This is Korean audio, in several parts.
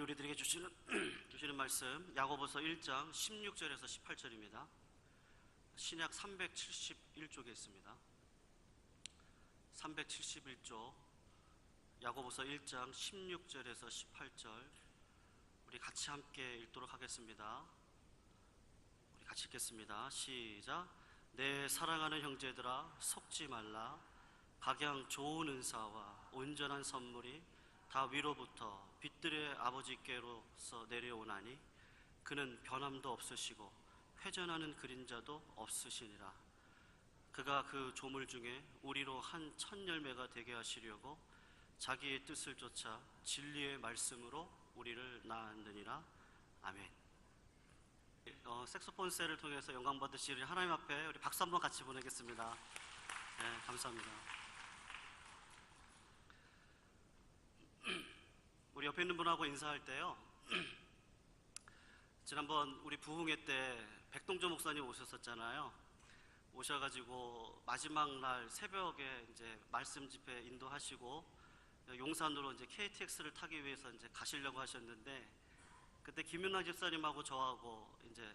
우리들에게 주시는 말씀 야고보서 1장 16절에서 18절입니다. 신약 371쪽에 있습니다. 371쪽 야고보서 1장 16절에서 18절 우리 같이 함께 읽도록 하겠습니다. 우리 같이 읽겠습니다. 시작. 내 사랑하는 형제들아, 속지 말라. 각양 좋은 은사와 온전한 선물이 다 위로부터 빛들의 아버지께로서 내려오나니 그는 변함도 없으시고 회전하는 그림자도 없으시니라. 그가 그 조물 중에 우리로 한 첫 열매가 되게 하시려고 자기의 뜻을 쫓아 진리의 말씀으로 우리를 낳았느니라. 아멘. 색소폰셀을 통해서 영광 받으실 하나님 앞에 우리 박수 한번 같이 보내겠습니다. 네, 감사합니다. 우리 옆에 있는 분하고 인사할 때요, 지난번 우리 부흥회 때 백동조 목사님 오셨었잖아요. 오셔가지고 마지막 날 새벽에 이제 말씀 집회 인도하시고 용산으로 이제 KTX를 타기 위해서 이제 가시려고 하셨는데, 그때 김윤아 집사님하고 저하고 이제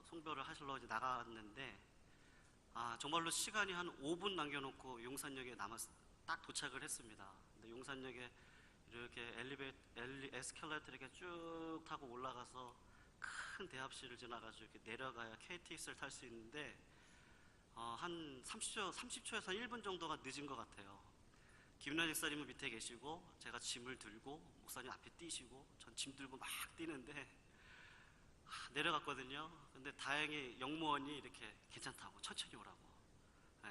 송별을 하시러 이제 나갔는데, 정말로 시간이 한 5분 남겨놓고 용산역에 딱 도착을 했습니다. 근데 용산역에 이렇게 에스컬레이터 이렇게 쭉 타고 올라가서 큰 대합실을 지나가지고 이렇게 내려가야 KTX를 탈 수 있는데, 한 30초에서 1분 정도가 늦은 것 같아요. 김윤아 집사님은 밑에 계시고 제가 짐을 들고 목사님 앞에 뛰시고 전 짐 들고 막 뛰는데 내려갔거든요. 근데 다행히 영무원이 이렇게 괜찮다고 천천히 오라고,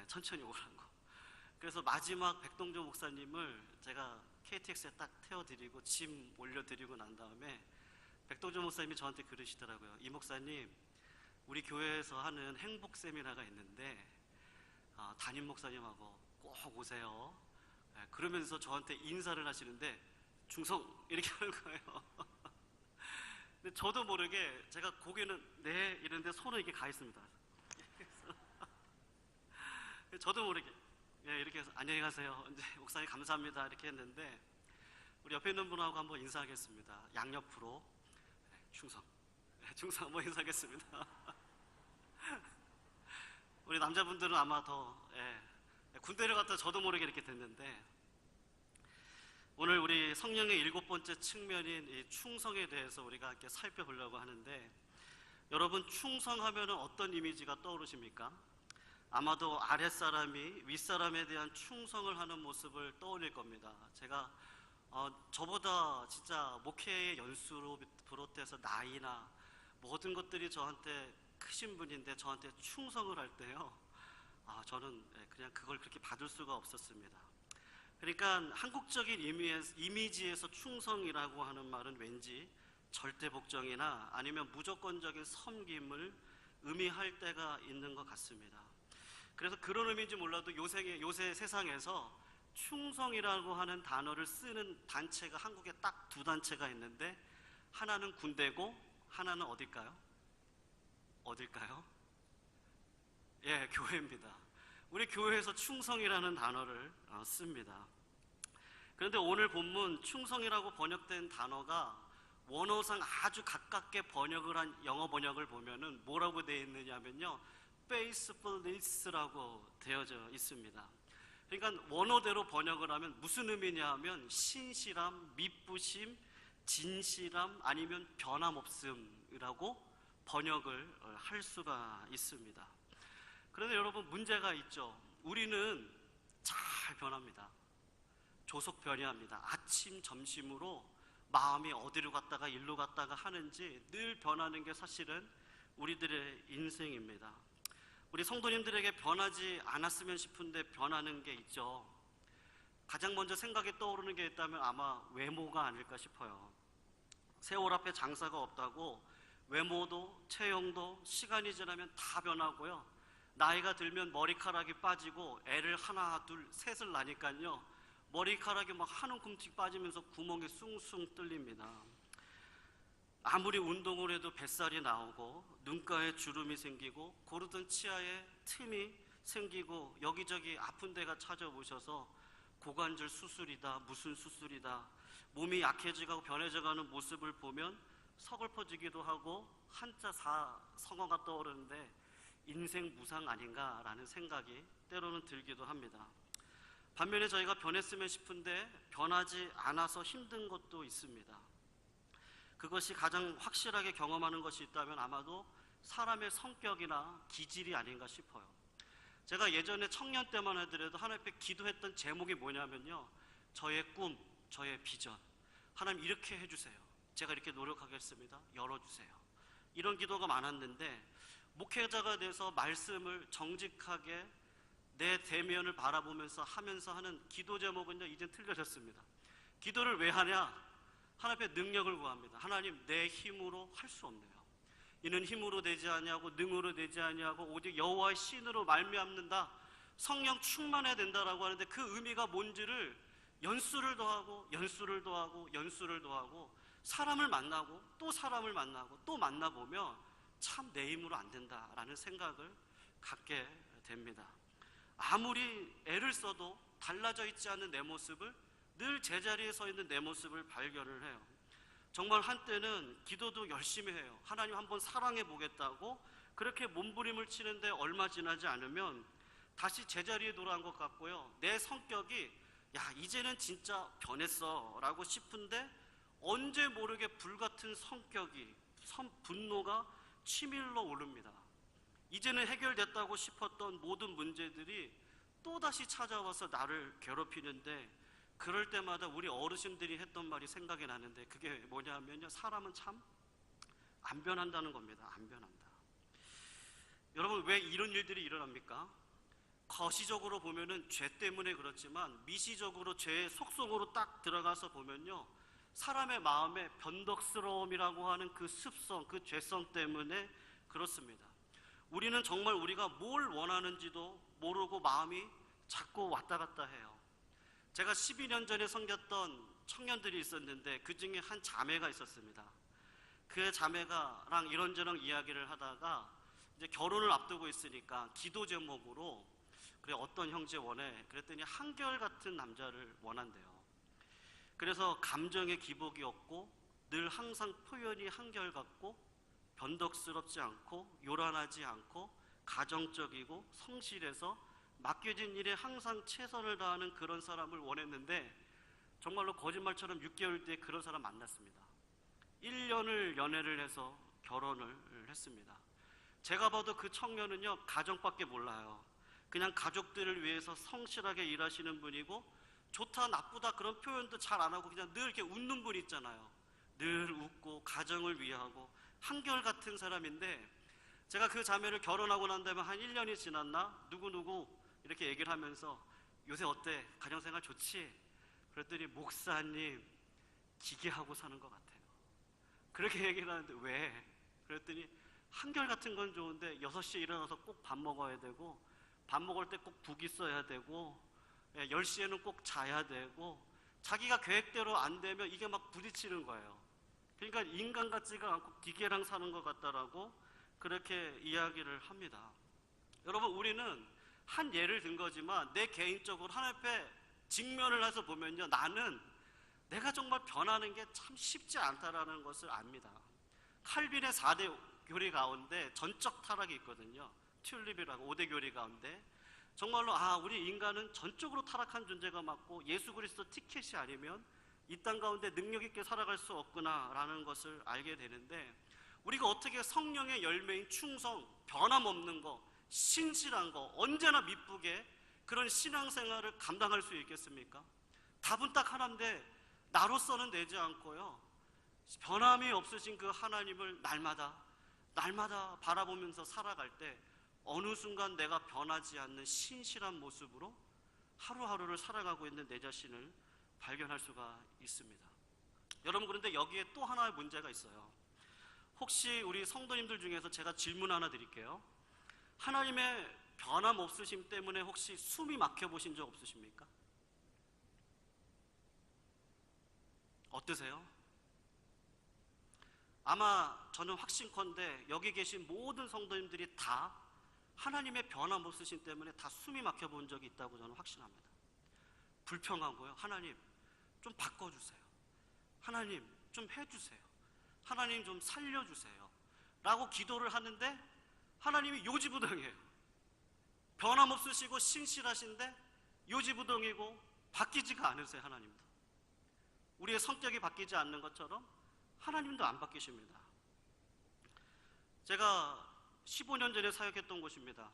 천천히 오라고. 그래서 마지막 백동조 목사님을 제가 KTX에 딱 태워드리고 짐 올려드리고 난 다음에 백동조 목사님이 저한테 그러시더라고요. 이 목사님, 우리 교회에서 하는 행복 세미나가 있는데 담임 목사님하고 꼭 오세요. 그러면서 저한테 인사를 하시는데 충성 이렇게 하는 거예요. 근데 저도 모르게 제가 고개는 네 이러는데 손은 이렇게 가 있습니다. 저도 모르게 이렇게 해서 안녕히 가세요, 이제 목사님 감사합니다 이렇게 했는데, 우리 옆에 있는 분하고 한번 인사하겠습니다. 양옆으로 충성 한번 인사하겠습니다. 우리 남자분들은 아마 더 군대를 갔다 저도 모르게 이렇게 됐는데, 오늘 우리 성령의 7번째 측면인 이 충성에 대해서 우리가 이렇게 살펴보려고 하는데, 여러분 충성하면 어떤 이미지가 떠오르십니까? 아마도 아랫사람이 윗사람에 대한 충성을 하는 모습을 떠올릴 겁니다. 제가 저보다 진짜 목회의 연수로 비롯해서 나이나 모든 것들이 저한테 크신 분인데 저한테 충성을 할 때요, 저는 그냥 그걸 그렇게 받을 수가 없었습니다. 그러니까 한국적인 이미지에서 충성이라고 하는 말은 왠지 절대복종이나 아니면 무조건적인 섬김을 의미할 때가 있는 것 같습니다. 그래서 그런 의미인지 몰라도 요새 세상에서 충성이라고 하는 단어를 쓰는 단체가 한국에 딱 두 단체가 있는데, 하나는 군대고 하나는 어딜까요? 예, 교회입니다. 우리 교회에서 충성이라는 단어를 씁니다. 그런데 오늘 본문 충성이라고 번역된 단어가 원어상 아주 가깝게 번역을 한 영어 번역을 보면은 뭐라고 되어 있느냐면요, faithfulness라고 되어져 있습니다. 그러니까 원어대로 번역을 하면 무슨 의미냐 하면 신실함, 미쁘심, 진실함 아니면 변함없음이라고 번역을 할 수가 있습니다. 그런데 여러분, 문제가 있죠. 우리는 잘 변합니다. 조속 변해합니다. 아침 점심으로 마음이 어디로 갔다가 일로 갔다가 하는지 늘 변하는 게 사실은 우리들의 인생입니다. 우리 성도님들에게 변하지 않았으면 싶은데 변하는 게 있죠. 가장 먼저 생각에 떠오르는 게 있다면 아마 외모가 아닐까 싶어요. 세월 앞에 장사가 없다고 외모도 체형도 시간이 지나면 다 변하고요, 나이가 들면 머리카락이 빠지고 애를 하나 둘 셋을 낳으니까요, 머리카락이 막 한 움큼씩 빠지면서 구멍이 숭숭 뚫립니다. 아무리 운동을 해도 뱃살이 나오고 눈가에 주름이 생기고 고르던 치아에 틈이 생기고 여기저기 아픈 데가 찾아오셔서 고관절 수술이다, 무슨 수술이다, 몸이 약해지고 변해져가는 모습을 보면 서글퍼지기도 하고 한자 성어가 떠오르는데 인생 무상 아닌가라는 생각이 때로는 들기도 합니다. 반면에 저희가 변했으면 싶은데 변하지 않아서 힘든 것도 있습니다. 그것이 가장 확실하게 경험하는 것이 있다면 아마도 사람의 성격이나 기질이 아닌가 싶어요. 제가 예전에 청년 때만 하더라도 하나님 앞에 기도했던 제목이 뭐냐면요, 저의 꿈, 저의 비전, 하나님 이렇게 해주세요, 제가 이렇게 노력하겠습니다, 열어주세요, 이런 기도가 많았는데 목회자가 돼서 말씀을 정직하게 내 대면을 바라보면서 하면서 하는 기도 제목은요, 이젠 틀려졌습니다. 기도를 왜 하냐? 하나님 앞에 능력을 구합니다. 하나님, 내 힘으로 할 수 없네요. 이는 힘으로 되지 아니하고 능으로 되지 아니하고 오직 여호와의 신으로 말미암는다. 성령 충만해야 된다라고 하는데 그 의미가 뭔지를 연수를 더하고 연수를 더하고 연수를 더하고 사람을 만나고 또 사람을 만나고 또 만나보면 참 내 힘으로 안 된다라는 생각을 갖게 됩니다. 아무리 애를 써도 달라져 있지 않은 내 모습을, 늘 제자리에 서 있는 내 모습을 발견을 해요. 정말 한때는 기도도 열심히 해요. 하나님 한번 사랑해 보겠다고 그렇게 몸부림을 치는데 얼마 지나지 않으면 다시 제자리에 돌아간 것 같고요, 내 성격이 야 이제는 진짜 변했어 라고 싶은데 언제 모르게 불같은 성격이, 분노가 치밀러 오릅니다. 이제는 해결됐다고 싶었던 모든 문제들이 또다시 찾아와서 나를 괴롭히는데, 그럴 때마다 우리 어르신들이 했던 말이 생각이 나는데 그게 뭐냐면요, 사람은 참 안 변한다는 겁니다. 안 변한다. 여러분, 왜 이런 일들이 일어납니까? 거시적으로 보면은 죄 때문에 그렇지만 미시적으로 죄의 속성으로 딱 들어가서 보면요, 사람의 마음의 변덕스러움이라고 하는 그 습성, 그 죄성 때문에 그렇습니다. 우리는 정말 우리가 뭘 원하는지도 모르고 마음이 자꾸 왔다 갔다 해요. 제가 12년 전에 섬겼던 청년들이 있었는데 그 중에 한 자매가 있었습니다. 그 자매가랑 이런저런 이야기를 하다가 이제 결혼을 앞두고 있으니까 기도 제목으로 그래 어떤 형제 원해? 그랬더니 한결같은 남자를 원한대요. 그래서 감정의 기복이 없고 늘 항상 표현이 한결같고 변덕스럽지 않고 요란하지 않고 가정적이고 성실해서 맡겨진 일에 항상 최선을 다하는 그런 사람을 원했는데 정말로 거짓말처럼 6개월 뒤에 그런 사람 만났습니다. 1년을 연애를 해서 결혼을 했습니다. 제가 봐도 그 청년은요, 가정밖에 몰라요. 그냥 가족들을 위해서 성실하게 일하시는 분이고 좋다 나쁘다 그런 표현도 잘 안 하고 그냥 늘 이렇게 웃는 분 있잖아요. 늘 웃고 가정을 위하고 한결같은 사람인데, 제가 그 자매를 결혼하고 난 다음에 한 1년이 지났나 누구누구 이렇게 얘기를 하면서 요새 어때? 가정생활 좋지? 그랬더니 목사님 기계하고 사는 것 같아요. 그렇게 얘기를 하는데 왜? 그랬더니 한결같은 건 좋은데 6시에 일어나서 꼭 밥 먹어야 되고 밥 먹을 때 꼭 국 있어야 되고 10시에는 꼭 자야 되고 자기가 계획대로 안 되면 이게 막 부딪히는 거예요. 그러니까 인간 같지가 않고 기계랑 사는 것 같다라고 그렇게 이야기를 합니다. 여러분, 우리는 한 예를 든 거지만 내 개인적으로 하나님 앞에 직면을 해서 보면요, 나는 내가 정말 변하는 게 참 쉽지 않다라는 것을 압니다. 칼빈의 4대 교리 가운데 전적 타락이 있거든요. 튤립이라고 5대 교리 가운데 정말로 우리 인간은 전적으로 타락한 존재가 맞고 예수 그리스도 티켓이 아니면 이 땅 가운데 능력 있게 살아갈 수 없구나라는 것을 알게 되는데, 우리가 어떻게 성령의 열매인 충성, 변함없는 거, 신실한 거, 언제나 미쁘게 그런 신앙생활을 감당할 수 있겠습니까? 답은 딱 하나인데 나로서는 되지 않고요, 변함이 없으신 그 하나님을 날마다 바라보면서 살아갈 때 어느 순간 내가 변하지 않는 신실한 모습으로 하루하루를 살아가고 있는 내 자신을 발견할 수가 있습니다. 여러분, 그런데 여기에 또 하나의 문제가 있어요. 혹시 우리 성도님들 중에서 제가 질문 하나 드릴게요. 하나님의 변함없으심 때문에 혹시 숨이 막혀 보신 적 없으십니까? 어떠세요? 아마 저는 확신컨대 여기 계신 모든 성도님들이 다 하나님의 변함없으심 때문에 다 숨이 막혀 본 적이 있다고 저는 확신합니다. 불평하고요. 하나님 좀 바꿔주세요. 하나님 좀 해주세요. 하나님 좀 살려주세요. 라고 기도를 하는데 하나님이 요지부동이에요. 변함없으시고 신실하신데 요지부동이고 바뀌지가 않으세요. 하나님도. 우리의 성격이 바뀌지 않는 것처럼 하나님도 안 바뀌십니다. 제가 15년 전에 사역했던 곳입니다.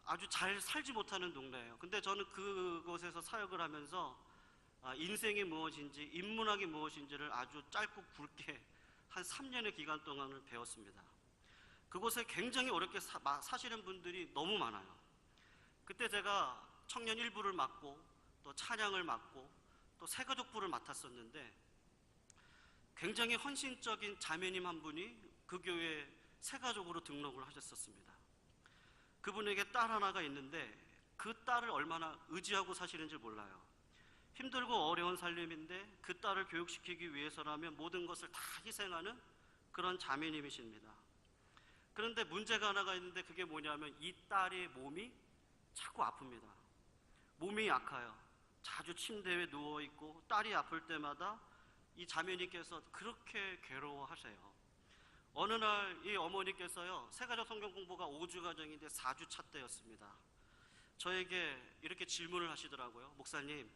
아주 잘 살지 못하는 동네예요. 근데 저는 그곳에서 사역을 하면서 인생이 무엇인지, 인문학이 무엇인지를 아주 짧고 굵게 한 3년의 기간 동안을 배웠습니다. 그곳에 굉장히 어렵게 사시는 분들이 너무 많아요. 그때 제가 청년 일부를 맡고 또 찬양을 맡고 또 새가족부를 맡았었는데 굉장히 헌신적인 자매님 한 분이 그 교회에 새가족으로 등록을 하셨었습니다. 그분에게 딸 하나가 있는데 그 딸을 얼마나 의지하고 사시는지 몰라요. 힘들고 어려운 삶인데 그 딸을 교육시키기 위해서라면 모든 것을 다 희생하는 그런 자매님이십니다. 그런데 문제가 하나가 있는데 그게 뭐냐면 이 딸의 몸이 자꾸 아픕니다. 몸이 약해요. 자주 침대에 누워있고 딸이 아플 때마다 이 자매님께서 그렇게 괴로워하세요. 어느 날 이 어머니께서요, 새가족 성경 공부가 5주 과정인데 4주 차 때였습니다. 저에게 이렇게 질문을 하시더라고요. 목사님,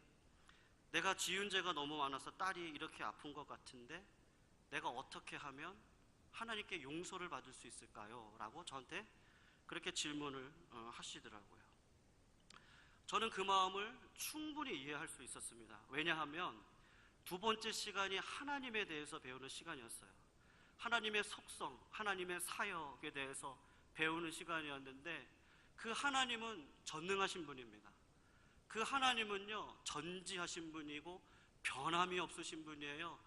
내가 지은 죄가 너무 많아서 딸이 이렇게 아픈 것 같은데 내가 어떻게 하면 하나님께 용서를 받을 수 있을까요? 라고 저한테 그렇게 질문을 하시더라고요. 저는 그 마음을 충분히 이해할 수 있었습니다. 왜냐하면 두 번째 시간이 하나님에 대해서 배우는 시간이었어요. 하나님의 속성, 하나님의 사역에 대해서 배우는 시간이었는데 그 하나님은 전능하신 분입니다. 그 하나님은요, 전지하신 분이고 변함이 없으신 분이에요.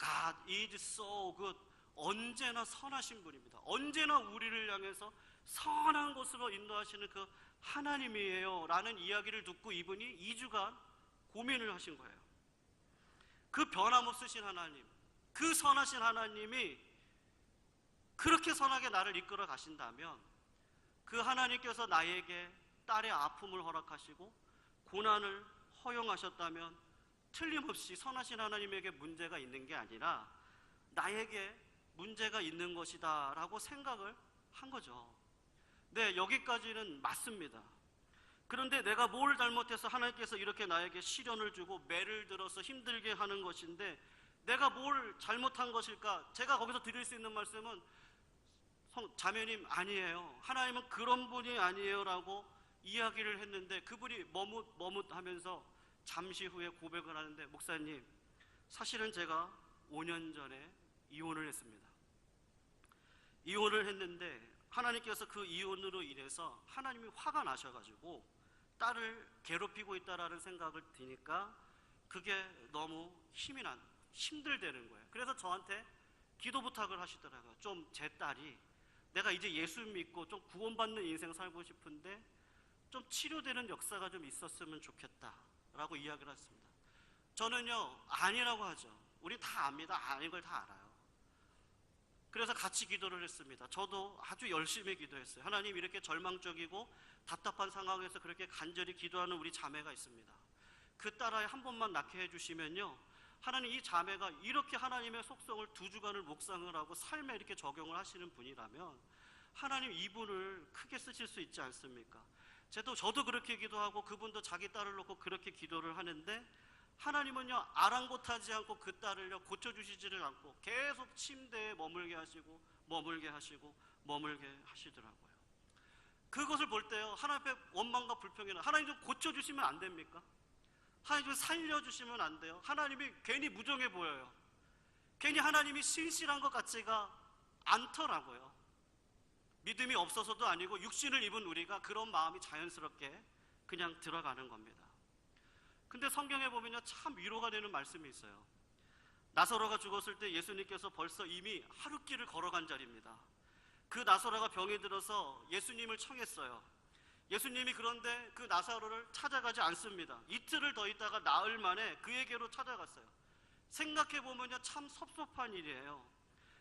God is so good. 언제나 선하신 분입니다. 언제나 우리를 향해서 선한 곳으로 인도하시는 그 하나님이에요 라는 이야기를 듣고 이분이 2주간 고민을 하신 거예요. 그 변함없으신 하나님, 그 선하신 하나님이 그렇게 선하게 나를 이끌어 가신다면 그 하나님께서 나에게 딸의 아픔을 허락하시고 고난을 허용하셨다면 틀림없이 선하신 하나님에게 문제가 있는 게 아니라 나에게 문제가 있는 것이다 라고 생각을 한 거죠. 네, 여기까지는 맞습니다. 그런데 내가 뭘 잘못해서 하나님께서 이렇게 나에게 시련을 주고 매를 들어서 힘들게 하는 것인데 내가 뭘 잘못한 것일까? 제가 거기서 드릴 수 있는 말씀은 자매님 아니에요. 하나님은 그런 분이 아니에요 라고 이야기를 했는데 그분이 머뭇하면서 잠시 후에 고백을 하는데 목사님, 사실은 제가 5년 전에 이혼을 했습니다. 이혼을 했는데 하나님께서 그 이혼으로 인해서 하나님이 화가 나셔가지고 딸을 괴롭히고 있다라는 생각을 드니까 그게 너무 힘들다는 거예요. 그래서 저한테 기도 부탁을 하시더라고요. 좀 제 딸이 내가 이제 예수 믿고 좀 구원받는 인생 살고 싶은데 좀 치료되는 역사가 좀 있었으면 좋겠다라고 이야기를 했습니다. 저는요, 아니라고 하죠. 우리 다 압니다. 아닌 걸 다 알아요. 그래서 같이 기도를 했습니다. 저도 아주 열심히 기도했어요. 하나님, 이렇게 절망적이고 답답한 상황에서 그렇게 간절히 기도하는 우리 자매가 있습니다. 그 딸아이 한 번만 낳게 해주시면요, 하나님, 이 자매가 이렇게 하나님의 속성을 2주간을 묵상을 하고 삶에 이렇게 적용을 하시는 분이라면 하나님 이분을 크게 쓰실 수 있지 않습니까? 저도 그렇게 기도하고 그분도 자기 딸을 놓고 그렇게 기도를 하는데 하나님은요, 아랑곳하지 않고 그 딸을요 고쳐주시지를 않고 계속 침대에 머물게 하시고 하시더라고요. 그것을 볼 때요, 하나님 앞에 원망과 불평이나 하나님 좀 고쳐주시면 안 됩니까? 하나님 좀 살려주시면 안 돼요? 하나님이 괜히 무정해 보여요. 괜히 하나님이 신실한 것 같지가 않더라고요. 믿음이 없어서도 아니고 육신을 입은 우리가 그런 마음이 자연스럽게 그냥 들어가는 겁니다. 근데 성경에 보면요, 참 위로가 되는 말씀이 있어요. 나사로가 죽었을 때 예수님께서 벌써 이미 하룻길을 걸어간 자리입니다. 그 나사로가 병이 들어서 예수님을 청했어요. 예수님이 그런데 그 나사로를 찾아가지 않습니다. 이틀을 더 있다가 나흘 만에 그에게로 찾아갔어요. 생각해보면요, 참 섭섭한 일이에요.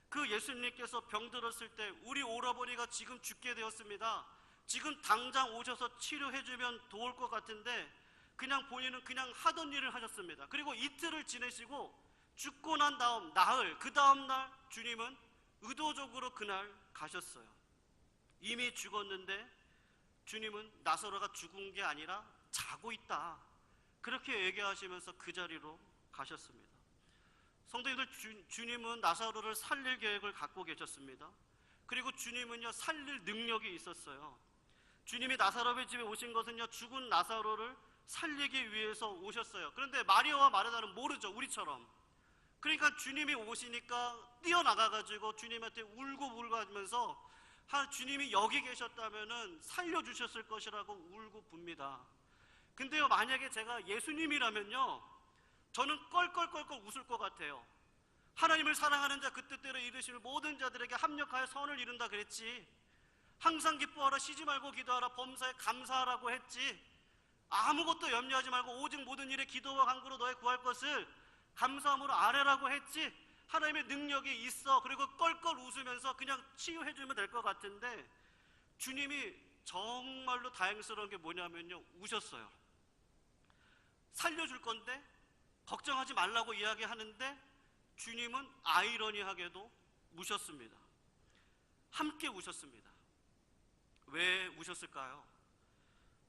그 예수님께서 병 들었을 때 우리 오라버니가 지금 죽게 되었습니다. 지금 당장 오셔서 치료해주면 도울 것 같은데 그냥 본인은 그냥 하던 일을 하셨습니다. 그리고 이틀을 지내시고 죽고 난 다음 나흘, 그 다음 날 주님은 의도적으로 그날 가셨어요. 이미 죽었는데 주님은 나사로가 죽은 게 아니라 자고 있다, 그렇게 얘기하시면서 그 자리로 가셨습니다. 성도님들, 주님은 나사로를 살릴 계획을 갖고 계셨습니다. 그리고 주님은요, 살릴 능력이 있었어요. 주님이 나사로의 집에 오신 것은요, 죽은 나사로를 살리기 위해서 오셨어요. 그런데 마리아와 마르다는 모르죠, 우리처럼. 그러니까 주님이 오시니까 뛰어나가가지고 주님한테 울고 하면서 주님이 여기 계셨다면은 살려주셨을 것이라고 울고 붑니다. 근데요, 만약에 제가 예수님이라면요, 저는 껄껄껄껄 웃을 것 같아요. 하나님을 사랑하는 자 그 뜻대로 이루실 모든 자들에게 합력하여 선을 이룬다 그랬지. 항상 기뻐하라, 쉬지 말고 기도하라, 범사에 감사하라고 했지. 아무것도 염려하지 말고 오직 모든 일에 기도와 간구로 너의 구할 것을 감사함으로 아뢰라고 했지. 하나님의 능력이 있어. 그리고 껄껄 웃으면서 그냥 치유해주면 될 것 같은데, 주님이 정말로 다행스러운 게 뭐냐면요, 우셨어요. 살려줄 건데 걱정하지 말라고 이야기하는데 주님은 아이러니하게도 우셨습니다. 함께 우셨습니다. 왜 우셨을까요?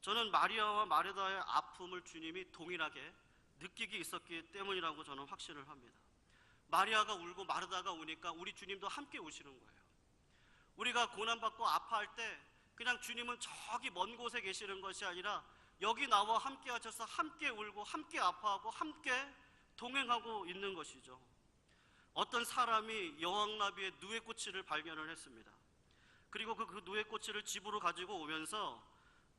저는 마리아와 마르다의 아픔을 주님이 동일하게 느끼기 있었기 때문이라고 저는 확신을 합니다. 마리아가 울고 마르다가 우니까 우리 주님도 함께 우시는 거예요. 우리가 고난받고 아파할 때 그냥 주님은 저기 먼 곳에 계시는 것이 아니라 여기 나와 함께 하셔서 함께 울고 함께 아파하고 함께 동행하고 있는 것이죠. 어떤 사람이 여왕나비의 누에꼬치를 발견을 했습니다. 그리고 그 누에꼬치를 집으로 가지고 오면서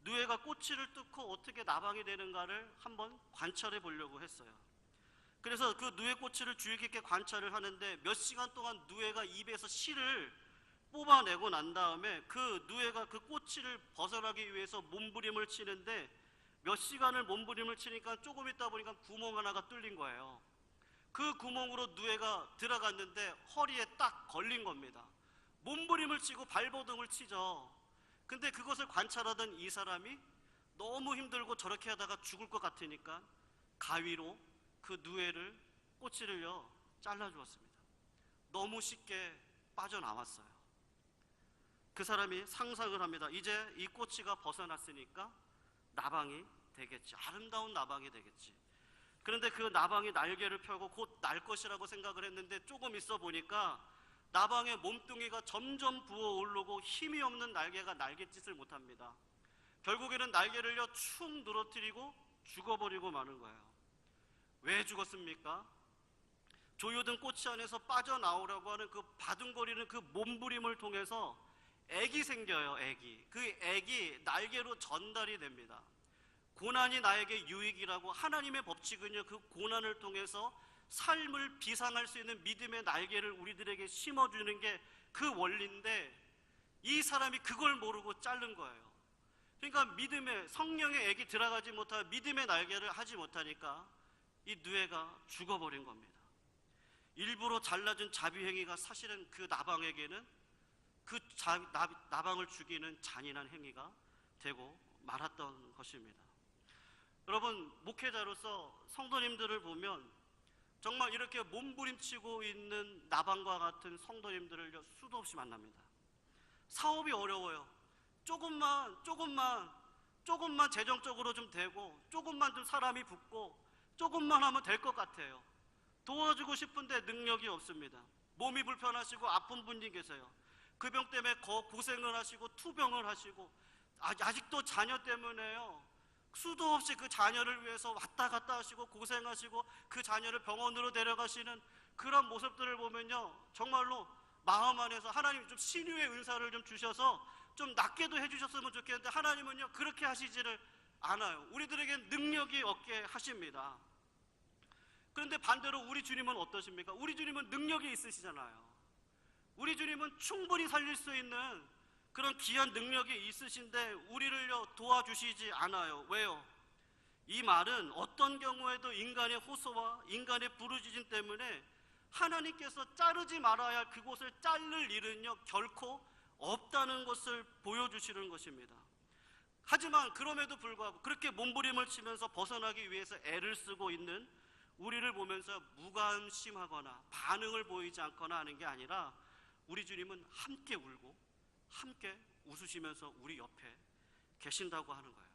누에가 꼬치를 뜯고 어떻게 나방이 되는가를 한번 관찰해 보려고 했어요. 그래서 그 누에꼬치를 주의 깊게 관찰을 하는데 몇 시간 동안 누에가 입에서 실을 뽑아내고 난 다음에 그 누에가 그 꼬치를 벗어나기 위해서 몸부림을 치는데 몇 시간을 몸부림을 치니까 조금 있다 보니까 구멍 하나가 뚫린 거예요. 그 구멍으로 누에가 들어갔는데 허리에 딱 걸린 겁니다. 몸부림을 치고 발버둥을 치죠. 근데 그것을 관찰하던 이 사람이 너무 힘들고 저렇게 하다가 죽을 것 같으니까 가위로 그 누에를, 꼬치를요, 잘라주었습니다. 너무 쉽게 빠져나왔어요. 그 사람이 상상을 합니다. 이제 이 꼬치가 벗어났으니까 나방이 되겠지. 아름다운 나방이 되겠지. 그런데 그 나방이 날개를 펴고 곧 날 것이라고 생각을 했는데 조금 있어 보니까 나방의 몸뚱이가 점점 부어오르고 힘이 없는 날개가 날갯짓을 못합니다. 결국에는 날개를요 축 늘어뜨리고 죽어버리고 마는 거예요. 왜 죽었습니까? 조여든 꼬치 안에서 빠져나오려고 하는 그 바둥거리는 그 몸부림을 통해서 액이 생겨요. 액이. 그 액이 날개로 전달이 됩니다. 고난이 나에게 유익이라고 하나님의 법칙은요, 그 고난을 통해서 삶을 비상할 수 있는 믿음의 날개를 우리들에게 심어주는 게 그 원리인데 이 사람이 그걸 모르고 자른 거예요. 그러니까 믿음의 성령의 액이 들어가지 못하고 믿음의 날개를 하지 못하니까 이 누에가 죽어버린 겁니다. 일부러 잘라준 자비행위가 사실은 그 나방에게는 그 나방을 죽이는 잔인한 행위가 되고 말았던 것입니다. 여러분, 목회자로서 성도님들을 보면 정말 이렇게 몸부림치고 있는 나방과 같은 성도님들을 수도 없이 만납니다. 사업이 어려워요. 조금만 재정적으로 좀 되고 조금만 좀 사람이 붙고 조금만 하면 될 것 같아요. 도와주고 싶은데 능력이 없습니다. 몸이 불편하시고 아픈 분이 계세요. 그 병 때문에 고생을 하시고 투병을 하시고 아직도 자녀 때문에요, 수도 없이 그 자녀를 위해서 왔다 갔다 하시고 고생하시고 그 자녀를 병원으로 데려가시는 그런 모습들을 보면요, 정말로 마음 안에서 하나님 좀 신유의 은사를 좀 주셔서 좀 낫게도 해주셨으면 좋겠는데 하나님은요 그렇게 하시지를 않아요. 우리들에게 능력이 없게 하십니다. 그런데 반대로 우리 주님은 어떠십니까? 우리 주님은 능력이 있으시잖아요. 우리 주님은 충분히 살릴 수 있는 그런 귀한 능력이 있으신데 우리를요 도와주시지 않아요. 왜요? 이 말은 어떤 경우에도 인간의 호소와 인간의 부르짖음 때문에 하나님께서 자르지 말아야 할 그곳을 자를 일은요 결코 없다는 것을 보여주시는 것입니다. 하지만 그럼에도 불구하고 그렇게 몸부림을 치면서 벗어나기 위해서 애를 쓰고 있는 우리를 보면서 무관심하거나 반응을 보이지 않거나 하는 게 아니라 우리 주님은 함께 울고 함께 웃으시면서 우리 옆에 계신다고 하는 거예요.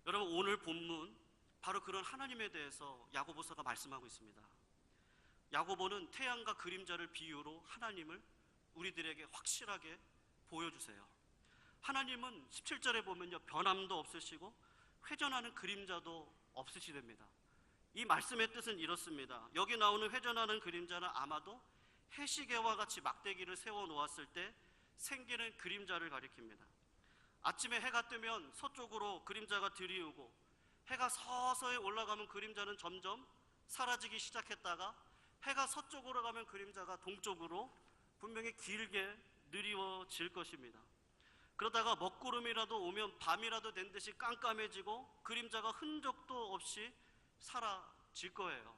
여러분, 오늘 본문 바로 그런 하나님에 대해서 야고보서가 말씀하고 있습니다. 야고보는 태양과 그림자를 비유로 하나님을 우리들에게 확실하게 보여주세요. 하나님은 17절에 보면요, 변함도 없으시고 회전하는 그림자도 없으시답니다. 이 말씀의 뜻은 이렇습니다. 여기 나오는 회전하는 그림자는 아마도 해시계와 같이 막대기를 세워 놓았을 때 생기는 그림자를 가리킵니다. 아침에 해가 뜨면 서쪽으로 그림자가 들이우고 해가 서서히 올라가면 그림자는 점점 사라지기 시작했다가 해가 서쪽으로 가면 그림자가 동쪽으로 분명히 길게 느리워질 것입니다. 그러다가 먹구름이라도 오면 밤이라도 된 듯이 깜깜해지고 그림자가 흔적도 없이 사라질 거예요.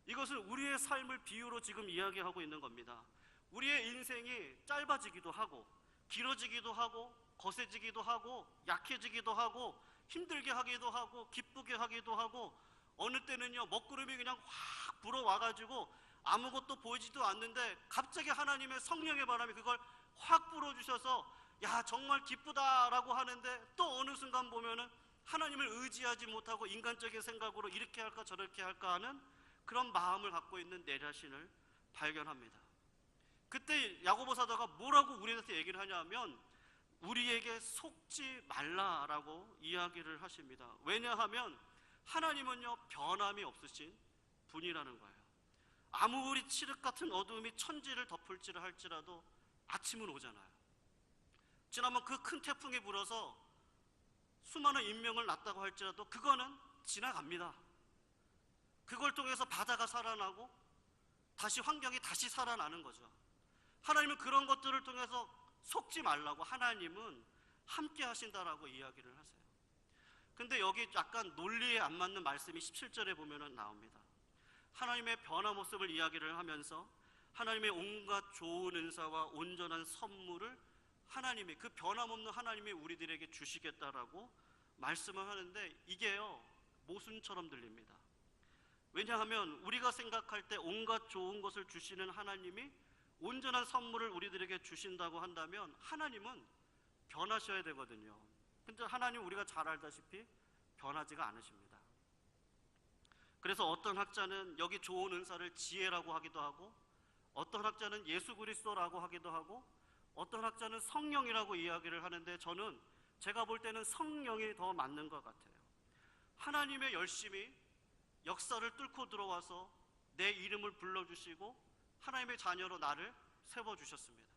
이것은 우리의 삶을 비유로 지금 이야기하고 있는 겁니다. 우리의 인생이 짧아지기도 하고 길어지기도 하고 거세지기도 하고 약해지기도 하고 힘들게 하기도 하고 기쁘게 하기도 하고 어느 때는요 먹구름이 그냥 확 불어와가지고 아무것도 보이지도 않는데 갑자기 하나님의 성령의 바람이 그걸 확 불어주셔서 야 정말 기쁘다라고 하는데 또 어느 순간 보면은 하나님을 의지하지 못하고 인간적인 생각으로 이렇게 할까 저렇게 할까 하는 그런 마음을 갖고 있는 내 자신을 발견합니다. 그때 야고보 사도가 뭐라고 우리한테 얘기를 하냐면 우리에게 속지 말라라고 이야기를 하십니다. 왜냐하면 하나님은요 변함이 없으신 분이라는 거예요. 아무리 칠흑 같은 어두움이 천지를 덮을지라 할지라도 아침은 오잖아요. 지난번 그 큰 태풍이 불어서 수많은 인명을 낳았다고 할지라도 그거는 지나갑니다. 그걸 통해서 바다가 살아나고 다시 환경이 다시 살아나는 거죠. 하나님은 그런 것들을 통해서 속지 말라고 하나님은 함께 하신다라고 이야기를 하세요. 근데 여기 약간 논리에 안 맞는 말씀이 17절에 보면은 나옵니다. 하나님의 변화 모습을 이야기를 하면서 하나님의 온갖 좋은 은사와 온전한 선물을 하나님이 그 변함없는 하나님이 우리들에게 주시겠다라고 말씀을 하는데 이게요 모순처럼 들립니다. 왜냐하면 우리가 생각할 때 온갖 좋은 것을 주시는 하나님이 온전한 선물을 우리들에게 주신다고 한다면 하나님은 변하셔야 되거든요. 근데 하나님 우리가 잘 알다시피 변하지가 않으십니다. 그래서 어떤 학자는 여기 좋은 은사를 지혜라고 하기도 하고 어떤 학자는 예수 그리스도라고 하기도 하고 어떤 학자는 성령이라고 이야기를 하는데 저는 제가 볼 때는 성령이 더 맞는 것 같아요. 하나님의 열심히 역사를 뚫고 들어와서 내 이름을 불러주시고 하나님의 자녀로 나를 세워주셨습니다.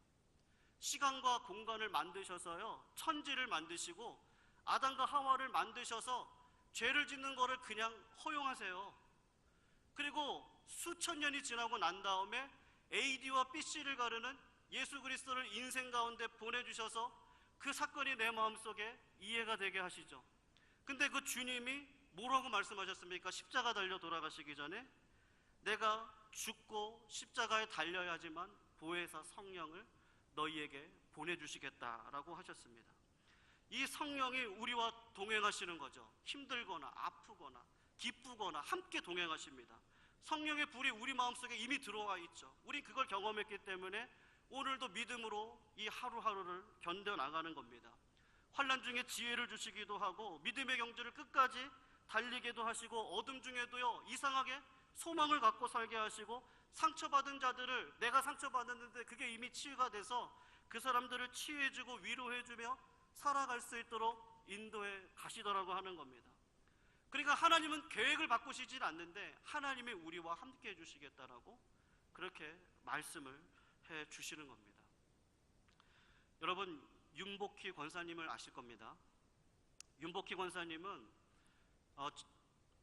시간과 공간을 만드셔서요 천지를 만드시고 아담과 하와를 만드셔서 죄를 짓는 거를 그냥 허용하세요. 그리고 수천 년이 지나고 난 다음에 AD와 BC를 가르는 예수 그리스도를 인생 가운데 보내주셔서 그 사건이 내 마음속에 이해가 되게 하시죠. 근데 그 주님이 뭐라고 말씀하셨습니까? 십자가 달려 돌아가시기 전에 내가 죽고 십자가에 달려야 하지만 보혜사 성령을 너희에게 보내주시겠다라고 하셨습니다. 이 성령이 우리와 동행하시는 거죠. 힘들거나 아프거나 기쁘거나 함께 동행하십니다. 성령의 불이 우리 마음속에 이미 들어와 있죠. 우리 그걸 경험했기 때문에 오늘도 믿음으로 이 하루하루를 견뎌나가는 겁니다. 환난 중에 지혜를 주시기도 하고 믿음의 경주를 끝까지 달리게도 하시고 어둠 중에도요 이상하게 소망을 갖고 살게 하시고 상처받은 자들을 내가 상처받았는데 그게 이미 치유가 돼서 그 사람들을 치유해주고 위로해주며 살아갈 수 있도록 인도해 가시더라고 하는 겁니다. 그러니까 하나님은 계획을 바꾸시진 않는데 하나님이 우리와 함께 해주시겠다라고 그렇게 말씀을 해 주시는 겁니다. 여러분 윤복희 권사님을 아실 겁니다. 윤복희 권사님은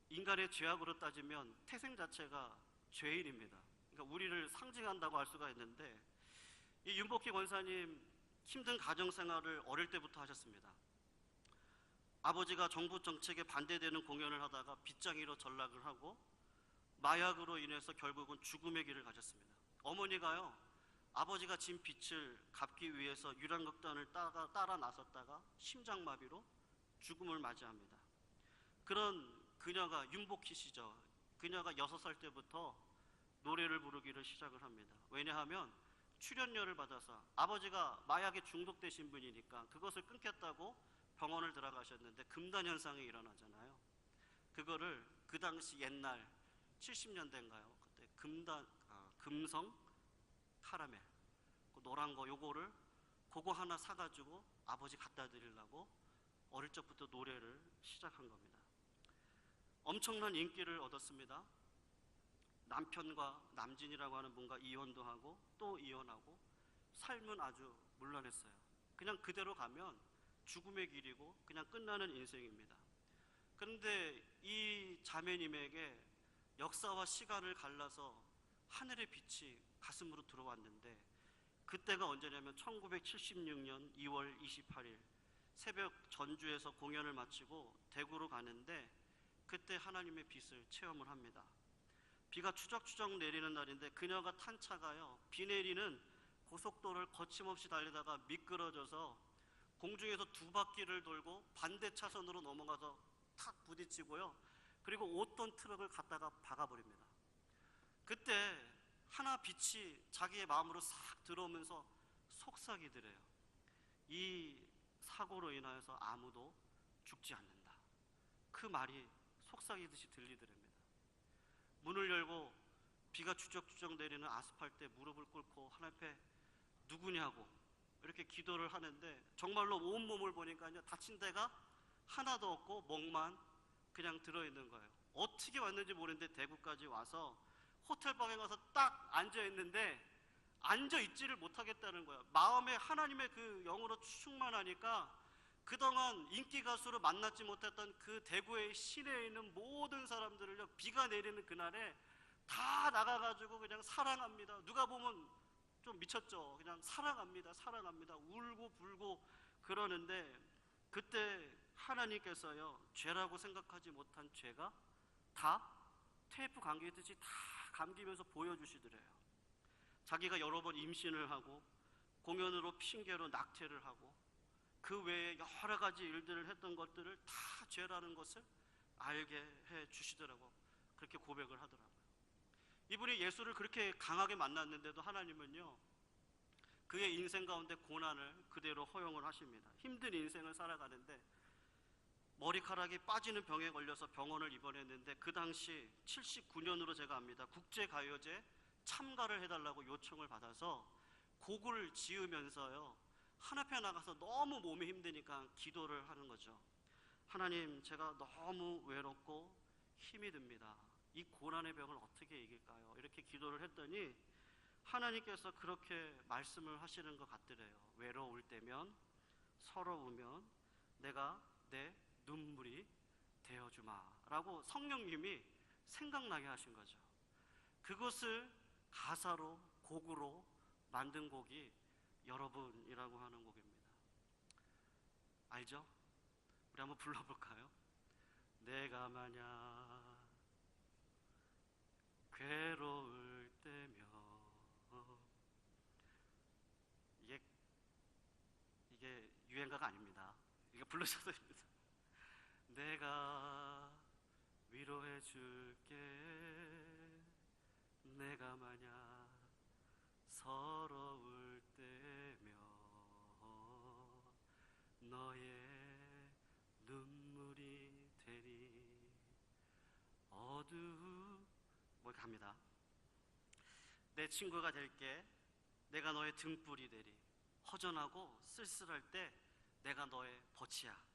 인간의 죄악으로 따지면 태생 자체가 죄인입니다. 그러니까 우리를 상징한다고 할 수가 있는데 이 윤복희 권사님 힘든 가정생활을 어릴 때부터 하셨습니다. 아버지가 정부 정책에 반대되는 공연을 하다가 빗장이로 전락을 하고 마약으로 인해서 결국은 죽음의 길을 가셨습니다. 어머니가요 아버지가 진 빚을 갚기 위해서 유랑극단을 따라 나섰다가 심장마비로 죽음을 맞이합니다. 그런 그녀가 윤복희 씨죠. 그녀가 6살 때부터 노래를 부르기를 시작을 합니다. 왜냐하면 출연료를 받아서 아버지가 마약에 중독되신 분이니까 그것을 끊겠다고 병원을 들어가셨는데 금단 현상이 일어나잖아요. 그거를 그 당시 옛날 70년대인가요? 그때 금성 카라멜 그 노란 거 요거를 그거 하나 사가지고 아버지 갖다 드리려고 어릴 적부터 노래를 시작한 겁니다. 엄청난 인기를 얻었습니다. 남편과 남진이라고 하는 분과 이혼도 하고 또 이혼하고 삶은 아주 문란했어요. 그냥 그대로 가면 죽음의 길이고 그냥 끝나는 인생입니다. 그런데 이 자매님에게 역사와 시간을 갈라서 하늘의 빛이 가슴으로 들어왔는데 그때가 언제냐면 1976년 2월 28일 새벽 전주에서 공연을 마치고 대구로 가는데 그때 하나님의 빛을 체험을 합니다. 비가 추적추적 내리는 날인데 그녀가 탄 차가요, 비 내리는 고속도로를 거침없이 달리다가 미끄러져서 공중에서 2바퀴를 돌고 반대 차선으로 넘어가서 탁 부딪히고요, 그리고 5톤 트럭을 갖다가 박아버립니다. 그때 하나 빛이 자기의 마음으로 싹 들어오면서 속삭이더래요. 이 사고로 인하여서 아무도 죽지 않는다. 그 말이 속삭이듯이 들리더랍니다. 문을 열고 비가 추적추적 내리는 아스팔트에 무릎을 꿇고 하나님 앞에 누구냐고 이렇게 기도를 하는데 정말로 온몸을 보니까요, 다친 데가 하나도 없고 멍만 그냥 들어있는 거예요. 어떻게 왔는지 모르는데 대구까지 와서 호텔방에 가서 딱 앉아있는데 앉아있지를 못하겠다는 거예요. 마음에 하나님의 그 영으로 충만하니까 그동안 인기 가수로 만나지 못했던 그 대구의 시내에 있는 모든 사람들을요, 비가 내리는 그날에 다 나가가지고 그냥 사랑합니다. 누가 보면 좀 미쳤죠. 그냥 사랑합니다, 사랑합니다. 울고 불고 그러는데 그때 하나님께서요, 죄라고 생각하지 못한 죄가 다 테이프 감기듯이 다 감기면서 보여주시더래요. 자기가 여러 번 임신을 하고 공연으로 핑계로 낙태를 하고 그 외에 여러 가지 일들을 했던 것들을 다 죄라는 것을 알게 해 주시더라고. 그렇게 고백을 하더라고요. 이분이 예수를 그렇게 강하게 만났는데도 하나님은요, 그의 인생 가운데 고난을 그대로 허용을 하십니다. 힘든 인생을 살아가는데 머리카락이 빠지는 병에 걸려서 병원을 입원했는데 그 당시 79년으로 제가 압니다. 국제가요제 참가를 해달라고 요청을 받아서 곡을 지으면서요, 하나편 나가서 너무 몸이 힘드니까 기도를 하는 거죠. 하나님, 제가 너무 외롭고 힘이 듭니다. 이 고난의 병을 어떻게 이길까요? 이렇게 기도를 했더니 하나님께서 그렇게 말씀을 하시는 것 같더래요. 외로울 때면, 서러우면 내가 내 눈물이 되어주마 라고 성령님이 생각나게 하신 거죠. 그것을 가사로 곡으로 만든 곡이 여러분이라고 하는 곡입니다. 알죠? 우리 한번 불러볼까요? 내가 만약 괴로울 때면, 이게 유행가가 아닙니다. 이거 불러셔도 됩니다. 내가 위로해 줄게. 내가 만약 서러울 때면 너의 눈물이 되리. 뭐 갑니다. 내 친구가 될게. 내가 너의 등불이 되리. 허전하고 쓸쓸할 때 내가 너의 버치야.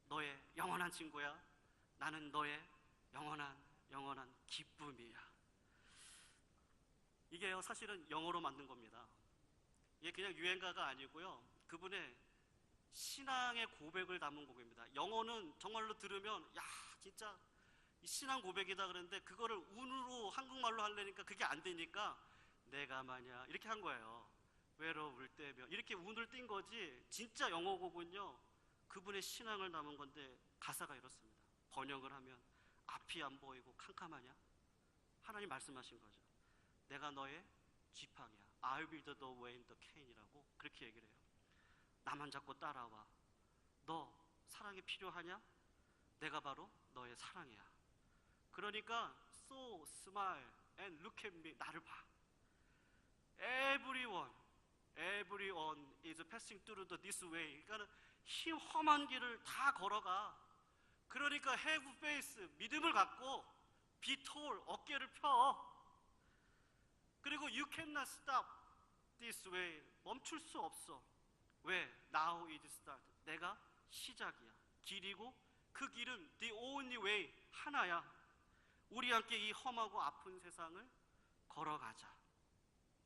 너의 영원한 친구야. 나는 너의 영원한 기쁨이야. 이게요, 사실은 영어로 만든 겁니다. 이게 그냥 유행가가 아니고요, 그분의 신앙의 고백을 담은 곡입니다. 영어는 정말로 들으면 야, 진짜 신앙 고백이다 그러는데 그거를 운으로 한국말로 하려니까 그게 안 되니까 내가 만약 이렇게 한 거예요. 외로울 때면 이렇게 운을 띈 거지, 진짜 영어 곡은요 그분의 신앙을 담은 건데 가사가 이렇습니다. 번역을 하면 앞이 안 보이고 캄캄하냐? 하나님 말씀하신 거죠. 내가 너의 지팡이야. I'll be the way and the can이라고 그렇게 얘기를 해요. 나만 잡고 따라와. 너 사랑이 필요하냐? 내가 바로 너의 사랑이야. 그러니까 so smile and look at me. 나를 봐. Everyone is passing through this way. 그러니까 이 험한 길을 다 걸어가. 그러니까 have faith, 믿음을 갖고 be tall, 어깨를 펴. 그리고 you cannot stop this way. 멈출 수 없어. 왜? Now it start. 내가 시작이야. 길이고 그 길은 the only way, 하나야. 우리 함께 이 험하고 아픈 세상을 걸어가자.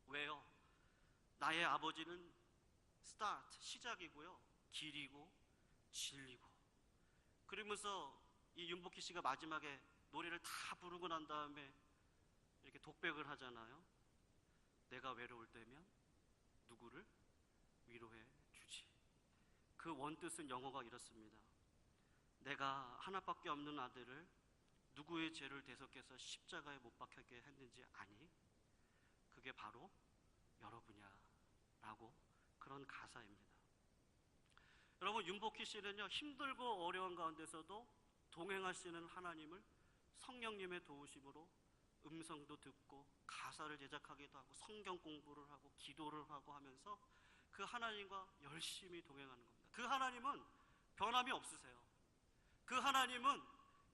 왜요? 나의 아버지는 start, 시작이고요. 길이고 진리고. 그러면서 이 윤복희 씨가 마지막에 노래를 다 부르고 난 다음에 이렇게 독백을 하잖아요. 내가 외로울 때면 누구를 위로해 주지. 그 원뜻은 영어가 이렇습니다. 내가 하나밖에 없는 아들을 누구의 죄를 대속해서 십자가에 못 박히게 했는지 아니? 그게 바로 여러분이야 라고 그런 가사입니다. 여러분, 윤복희 씨는요, 힘들고 어려운 가운데서도 동행하시는 하나님을 성령님의 도우심으로 음성도 듣고 가사를 제작하기도 하고 성경 공부를 하고 기도를 하고 하면서 그 하나님과 열심히 동행하는 겁니다. 그 하나님은 변함이 없으세요. 그 하나님은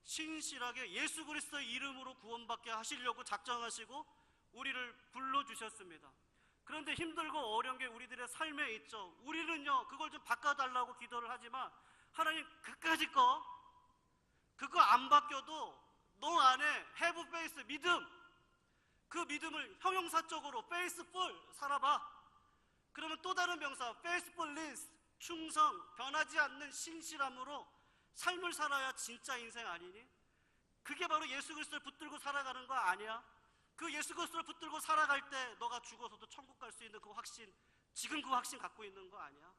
신실하게 예수 그리스도의 이름으로 구원받게 하시려고 작정하시고 우리를 불러주셨습니다. 그런데 힘들고 어려운 게 우리들의 삶에 있죠. 우리는요, 그걸 좀 바꿔달라고 기도를 하지만 하나님 그까짓 거 그거 안 바뀌어도 너 안에 have faith, 믿음, 그 믿음을 형용사적으로 faithful 살아봐. 그러면 또 다른 명사 faithfulness, 충성, 변하지 않는 신실함으로 삶을 살아야 진짜 인생 아니니? 그게 바로 예수 그리스도를 붙들고 살아가는 거 아니야? 그 예수 그리스도를 붙들고 살아갈 때 너가 죽어서도 천국 갈 수 있는 그 확신, 지금 그 확신 갖고 있는 거 아니야?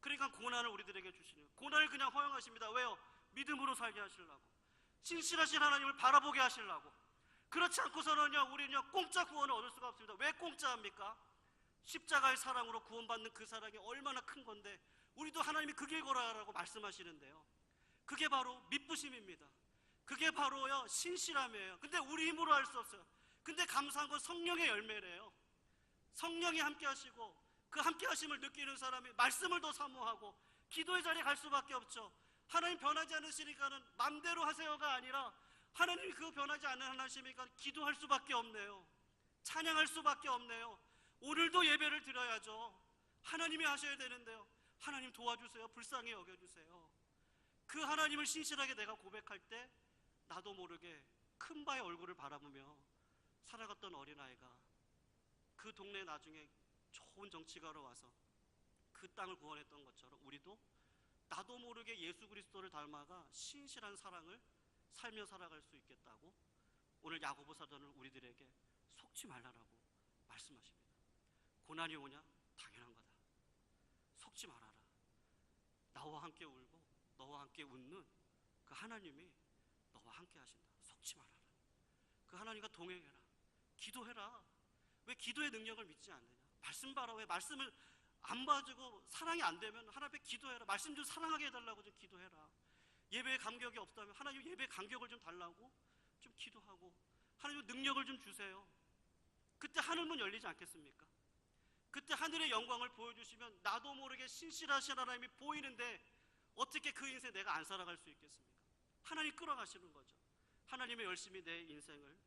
그러니까 고난을 우리들에게 주시는, 고난을 그냥 허용하십니다. 왜요? 믿음으로 살게 하시려고, 신실하신 하나님을 바라보게 하시려고. 그렇지 않고서는요, 우리는요 공짜 구원을 얻을 수가 없습니다. 왜 공짜합니까? 십자가의 사랑으로 구원받는 그 사랑이 얼마나 큰 건데 우리도 하나님이 그 길 걸어라고 말씀하시는데요, 그게 바로 믿부심입니다. 그게 바로요 신실함이에요. 근데 우리 힘으로 할 수 없어요. 근데 감사한 건 성령의 열매래요. 성령이 함께 하시고 그 함께 하심을 느끼는 사람이 말씀을 더 사모하고 기도의 자리에 갈 수밖에 없죠. 하나님 변하지 않으시니까는 맘대로 하세요가 아니라 하나님이 그 변하지 않는 하나님이니까 기도할 수밖에 없네요. 찬양할 수밖에 없네요. 오늘도 예배를 드려야죠. 하나님이 하셔야 되는데요, 하나님 도와주세요. 불쌍히 여겨주세요. 그 하나님을 신실하게 내가 고백할 때 나도 모르게 큰 바의 얼굴을 바라보며 살아갔던 어린아이가 그 동네 나중에 좋은 정치가로 와서 그 땅을 구원했던 것처럼 우리도 나도 모르게 예수 그리스도를 닮아가 신실한 사랑을 살며 살아갈 수 있겠다고 오늘 야고보 사도는 우리들에게 속지 말라라고 말씀하십니다. 고난이 오냐? 당연한 거다. 속지 말아라. 나와 함께 울고 너와 함께 웃는 그 하나님이 너와 함께 하신다. 속지 말아라. 그 하나님과 동행해라. 기도해라. 왜 기도의 능력을 믿지 않느냐? 말씀 봐라. 왜 말씀을 안 봐주고 사랑이 안 되면 하나님 앞에 기도해라. 말씀 좀 사랑하게 해달라고 좀 기도해라. 예배에 감격이 없다면 하나님 예배에 감격을 좀 달라고 좀 기도하고 하나님 능력을 좀 주세요. 그때 하늘문 열리지 않겠습니까? 그때 하늘의 영광을 보여주시면 나도 모르게 신실하신 하나님이 보이는데 어떻게 그 인생 내가 안 살아갈 수 있겠습니까? 하나님 끌어가시는 거죠. 하나님의 열심히 내 인생을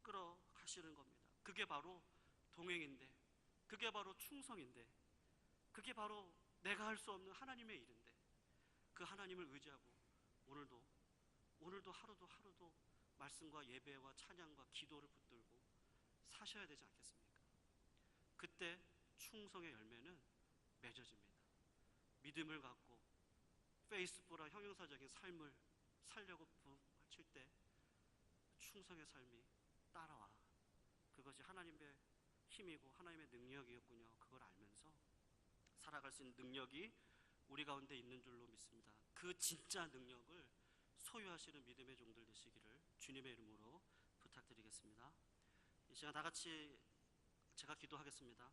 끌어가시는 겁니다. 그게 바로 동행인데, 그게 바로 충성인데, 그게 바로 내가 할 수 없는 하나님의 일인데, 그 하나님을 의지하고 오늘도 하루도 말씀과 예배와 찬양과 기도를 붙들고 사셔야 되지 않겠습니까? 그때 충성의 열매는 맺어집니다. 믿음을 갖고 페이스풀한 형용사적인 삶을 살려고 부딪힐 때 충성의 삶이 따라와. 그것이 하나님의 힘이고 하나님의 능력이었군요. 그걸 알면서 살아갈 수 있는 능력이 우리 가운데 있는 줄로 믿습니다. 그 진짜 능력을 소유하시는 믿음의 종들 되시기를 주님의 이름으로 부탁드리겠습니다. 이 시간 다 같이 제가 기도하겠습니다.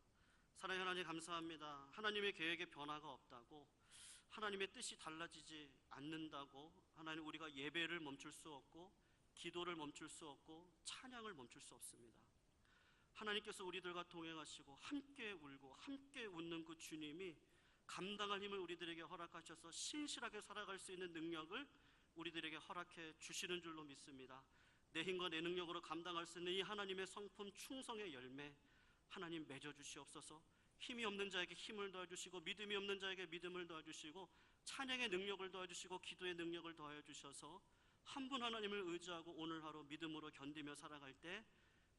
사랑하는 하나님 감사합니다. 하나님의 계획에 변화가 없다고, 하나님의 뜻이 달라지지 않는다고 하나님 우리가 예배를 멈출 수 없고 기도를 멈출 수 없고 찬양을 멈출 수 없습니다. 하나님께서 우리들과 동행하시고 함께 울고 함께 웃는 그 주님이 감당할 힘을 우리들에게 허락하셔서 신실하게 살아갈 수 있는 능력을 우리들에게 허락해 주시는 줄로 믿습니다. 내 힘과 내 능력으로 감당할 수 있는 이 하나님의 성품 충성의 열매 하나님 맺어 주시옵소서. 힘이 없는 자에게 힘을 더해주시고 믿음이 없는 자에게 믿음을 더해주시고 찬양의 능력을 더해주시고 기도의 능력을 더해 주셔서 한 분 하나님을 의지하고 오늘 하루 믿음으로 견디며 살아갈 때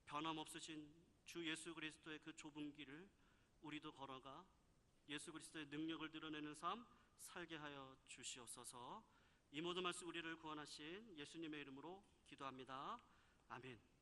변함없으신 주 예수 그리스도의 그 좁은 길을 우리도 걸어가 예수 그리스도의 능력을 드러내는 삶 살게 하여 주시옵소서. 이 모든 말씀 우리를 구원하신 예수님의 이름으로 기도합니다. 아멘.